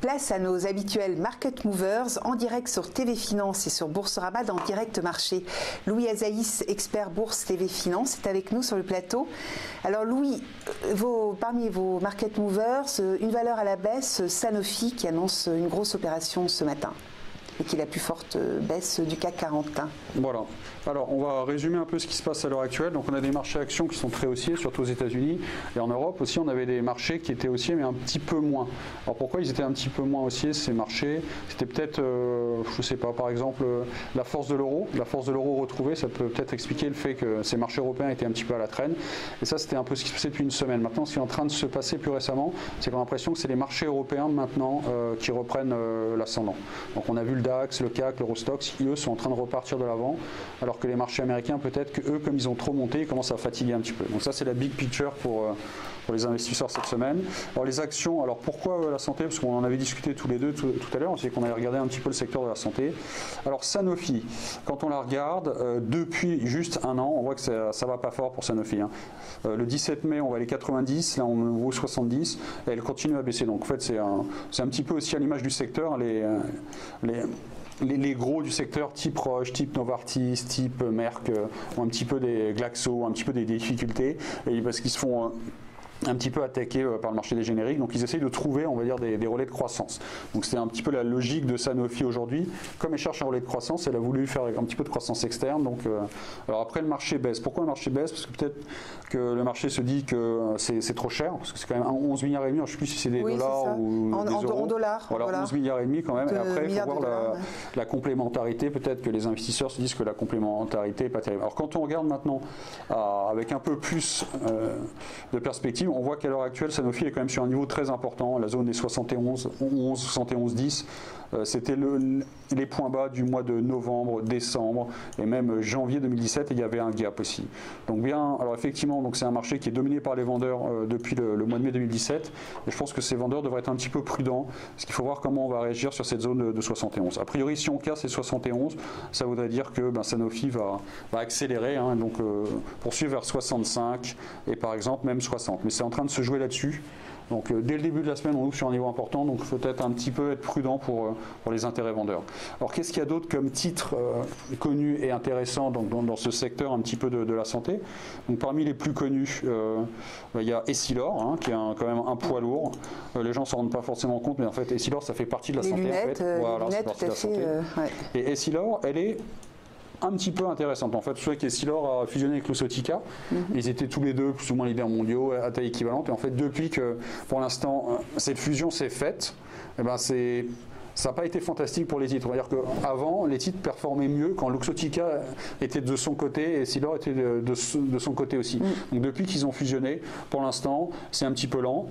Place à nos habituels Market Movers en direct sur TV Finance et sur Boursorama dans Direct Marché. Louis Azaïs, expert Bourse TV Finance, est avec nous sur le plateau. Alors Louis, parmi vos Market Movers, une valeur à la baisse, Sanofi, qui annonce une grosse opération ce matin et qui est la plus forte baisse du CAC 40. Voilà. Alors, on va résumer un peu ce qui se passe à l'heure actuelle. Donc, on a des marchés actions qui sont très haussiers, surtout aux États-Unis. Et en Europe aussi, on avait des marchés qui étaient haussiers, mais un petit peu moins. Alors, pourquoi ils étaient un petit peu moins haussiers, ces marchés? C'était peut-être, je ne sais pas, par exemple, la force de l'euro. La force de l'euro retrouvée, ça peut peut-être expliquer le fait que ces marchés européens étaient un petit peu à la traîne. Et ça, c'était un peu ce qui se passait depuis une semaine. Maintenant, ce qui est en train de se passer plus récemment, c'est qu'on a l'impression que c'est les marchés européens maintenant qui reprennent l'ascendant. Donc, on a vu le DAX, le CAC, l'Eurostoxx, qui eux sont en train de repartir de l'avant, alors que les marchés américains, peut-être que eux, comme ils ont trop monté, ils commencent à fatiguer un petit peu. Donc ça, c'est la big picture pour les investisseurs cette semaine. Alors les actions, alors pourquoi la santé? Parce qu'on en avait discuté tous les deux tout à l'heure, c'est qu'on avait regardé un petit peu le secteur de la santé. Alors Sanofi, quand on la regarde, depuis juste un an, on voit que ça va pas fort pour Sanofi. Hein. Le 17 mai, on va aller 90, là on vaut 70, et elle continue à baisser. Donc en fait, c'est un petit peu aussi à l'image du secteur, les gros du secteur type Roche, type Novartis, type Merck ont un petit peu des Glaxo, un petit peu des difficultés, et parce qu'ils se font un petit peu attaqué par le marché des génériques, donc ils essayent de trouver, on va dire, des relais de croissance. Donc c'était un petit peu la logique de Sanofi aujourd'hui. Comme elle cherche un relais de croissance, elle a voulu faire un petit peu de croissance externe. Donc, alors après, le marché baisse. Pourquoi le marché baisse? Parce que peut-être que le marché se dit que c'est trop cher, parce que c'est quand même 11 milliards et demi, je ne sais plus si c'est des dollars ou des euros. En dollars. Voilà, 11 milliards et demi quand même. Et après, il faut voir la complémentarité. Peut-être que les investisseurs se disent que la complémentarité n'est pas terrible. Alors quand on regarde maintenant avec un peu plus de perspective, on voit qu'à l'heure actuelle, Sanofi est quand même sur un niveau très important. La zone des 71, 10, c'était les points bas du mois de novembre, décembre et même janvier 2017. Et il y avait un gap aussi. Donc bien, alors effectivement, donc c'est un marché qui est dominé par les vendeurs depuis le mois de mai 2017. Et je pense que ces vendeurs devraient être un petit peu prudents, parce qu'il faut voir comment on va réagir sur cette zone de 71. A priori, si on casse ces 71, ça voudrait dire que Sanofi va accélérer, hein, donc poursuivre vers 65 et par exemple même 60. Mais c'est en train de se jouer là-dessus. Donc dès le début de la semaine, on ouvre sur un niveau important, donc il faut peut-être un petit peu être prudent pour les intérêts vendeurs. Alors qu'est-ce qu'il y a d'autre comme titre connu et intéressant dans ce secteur un petit peu de la santé? Donc parmi les plus connus, il y a Essilor, hein, qui est quand même un poids lourd. Les gens ne s'en rendent pas forcément compte, mais en fait Essilor, ça fait partie de la santé. Lunettes, en fait. Voilà, les lunettes, c'est partie de la santé. ouais. Et Essilor, elle est un petit peu intéressante. En fait, je sais qu'Essilor a fusionné avec Luxottica. Ils étaient tous les deux plus ou moins leaders mondiaux à taille équivalente. Et en fait, depuis que, pour l'instant, cette fusion s'est faite, eh ben ça n'a pas été fantastique pour les titres. On va dire qu'avant, les titres performaient mieux quand Luxottica était de son côté et Essilor était de son côté aussi. Donc depuis qu'ils ont fusionné, pour l'instant, c'est un petit peu lent.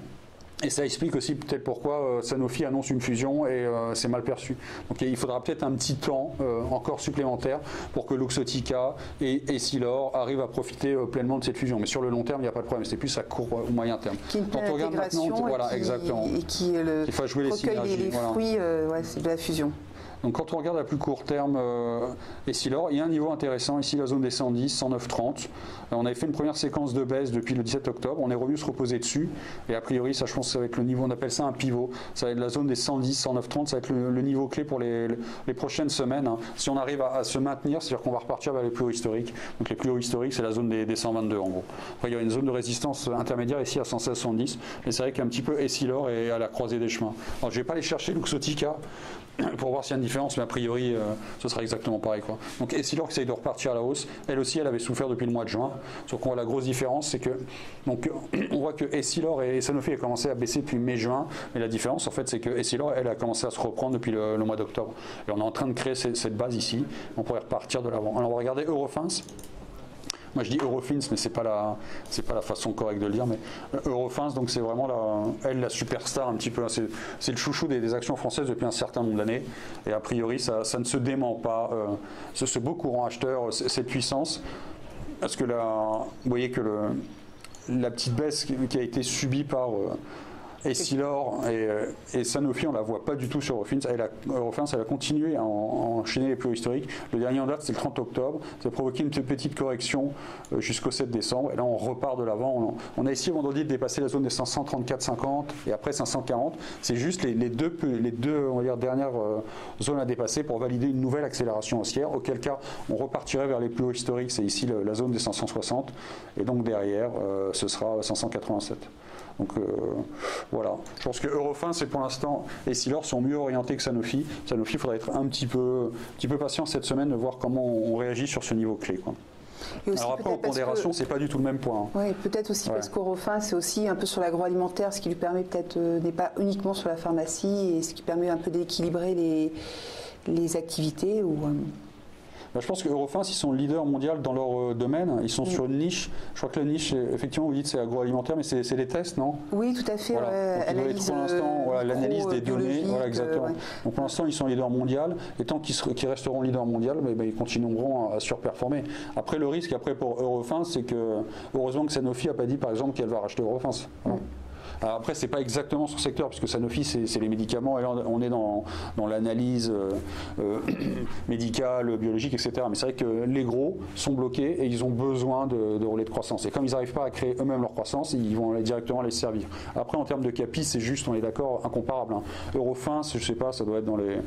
Et ça explique aussi peut-être pourquoi Sanofi annonce une fusion et c'est mal perçu. Donc il faudra peut-être un petit temps encore supplémentaire pour que Luxottica et Essilor arrivent à profiter pleinement de cette fusion. Mais sur le long terme, il n'y a pas de problème. C'est plus à court ou moyen terme. Quand on regarde maintenant, voilà, exactement. Et qui recueille les fruits c'est de la fusion. Donc quand on regarde à plus court terme Essilor, il y a un niveau intéressant ici, la zone des 110, 109,30. On avait fait une première séquence de baisse depuis le 17 octobre, on est revenu se reposer dessus, et a priori ça je pense que ça va être le niveau, on appelle ça un pivot, ça va être la zone des 110, 109,30, ça va être le niveau clé pour les prochaines semaines. Hein. Si on arrive à se maintenir, c'est-à-dire qu'on va repartir vers les plus hauts historiques. Donc les plus hauts historiques, c'est la zone des 122 en gros. Après il y a une zone de résistance intermédiaire ici à 116,70, mais c'est vrai qu'un petit peu Essilor est à la croisée des chemins. Alors je ne vais pas aller chercher Luxottica pour voir s'il y a une différence, mais a priori ce sera exactement pareil, quoi. Donc Essilor qui essaye de repartir à la hausse, elle aussi elle avait souffert depuis le mois de juin, sauf qu'on voit la grosse différence, c'est que donc on voit que Essilor et Sanofi a commencé à baisser depuis mai-juin, mais la différence en fait c'est que Essilor elle a commencé à se reprendre depuis le mois d'octobre, et on est en train de créer cette base ici, on pourrait repartir de l'avant. Alors on va regarder Eurofins. Moi je dis Eurofins, mais c'est pas la façon correcte de le dire, mais Eurofins, donc c'est vraiment la superstar un petit peu, c'est le chouchou des actions françaises depuis un certain nombre d'années, et a priori ça ne se dément pas, ce beau courant acheteur, cette puissance, parce que là, vous voyez que la petite baisse qui a été subie par Essilor et Sanofi, on ne la voit pas du tout sur Eurofins. Eurofins, elle a continué à enchaîner les plus hauts historiques. Le dernier en date, c'est le 30 octobre. Ça a provoqué une petite correction jusqu'au 7 décembre. Et là, on repart de l'avant. On a essayé vendredi de dépasser la zone des 534,50 et après 540. C'est juste les deux on va dire, dernières zones à dépasser pour valider une nouvelle accélération haussière. Auquel cas, on repartirait vers les plus hauts historiques. C'est ici la zone des 560. Et donc derrière, ce sera 587. Donc voilà, je pense que Eurofins, c'est pour l'instant, et Essilor sont mieux orientés que Sanofi. Sanofi, il faudra être un petit peu patient cette semaine de voir comment on réagit sur ce niveau clé, quoi. Alors après, en pondération, c'est pas du tout le même point. Oui, peut-être aussi parce qu'Eurofins, c'est aussi un peu sur l'agroalimentaire, ce qui lui permet peut-être n'est pas uniquement sur la pharmacie, et ce qui permet un peu d'équilibrer les activités. Je pense que Eurofins, ils sont leaders mondiaux dans leur domaine. Ils sont sur une niche. Je crois que la niche, effectivement, vous dites c'est agroalimentaire, mais c'est les tests, non? Oui, tout à fait. Voilà. Donc, pour l'instant, l'analyse des données. Voilà, exactement. Ouais. Donc pour l'instant, ils sont leaders mondiaux. Et tant qu'ils resteront leaders mondiaux, ils continueront à surperformer. Après, le risque pour Eurofins, c'est que, heureusement que Sanofi n'a pas dit, par exemple, qu'elle va racheter Eurofins. Voilà. Alors après, c'est pas exactement son secteur, puisque Sanofi, c'est les médicaments, et là, on est dans l'analyse médicale, biologique, etc. Mais c'est vrai que les gros sont bloqués et ils ont besoin de relais de croissance. Et comme ils n'arrivent pas à créer eux-mêmes leur croissance, ils vont directement les servir. Après, en termes de capi, c'est juste, on est d'accord, incomparable. Hein. Eurofins, je sais pas, ça doit être dans les...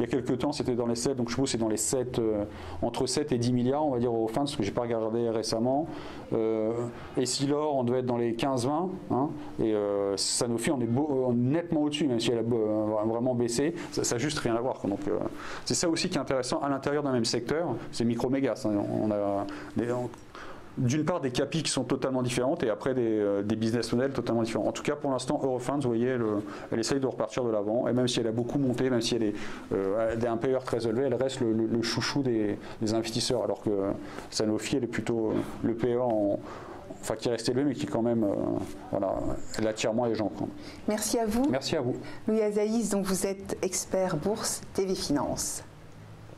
Il y a quelques temps, c'était dans les 7, donc je suppose que c'est dans les 7, entre 7 et 10 milliards, on va dire, Eurofins, parce que je n'ai pas regardé récemment. Essilor, on doit être dans les 15-20, hein, et Sanofi, on est nettement au-dessus, même si elle a vraiment baissé. Ça n'a juste rien à voir. Donc, c'est ça aussi qui est intéressant à l'intérieur d'un même secteur, c'est micro-méga. On a d'une part des capis qui sont totalement différentes et après des business models totalement différents. En tout cas, pour l'instant, Eurofins, vous voyez, elle essaye de repartir de l'avant. Et même si elle a beaucoup monté, même si elle a un PER très élevé, elle reste le chouchou des investisseurs. Alors que Sanofi, elle est plutôt le PER qui reste élevé, mais qui quand même, elle attire moins les gens, quoi. Merci à vous. Merci à vous. Louis Azaïs, donc vous êtes expert bourse TV Finance.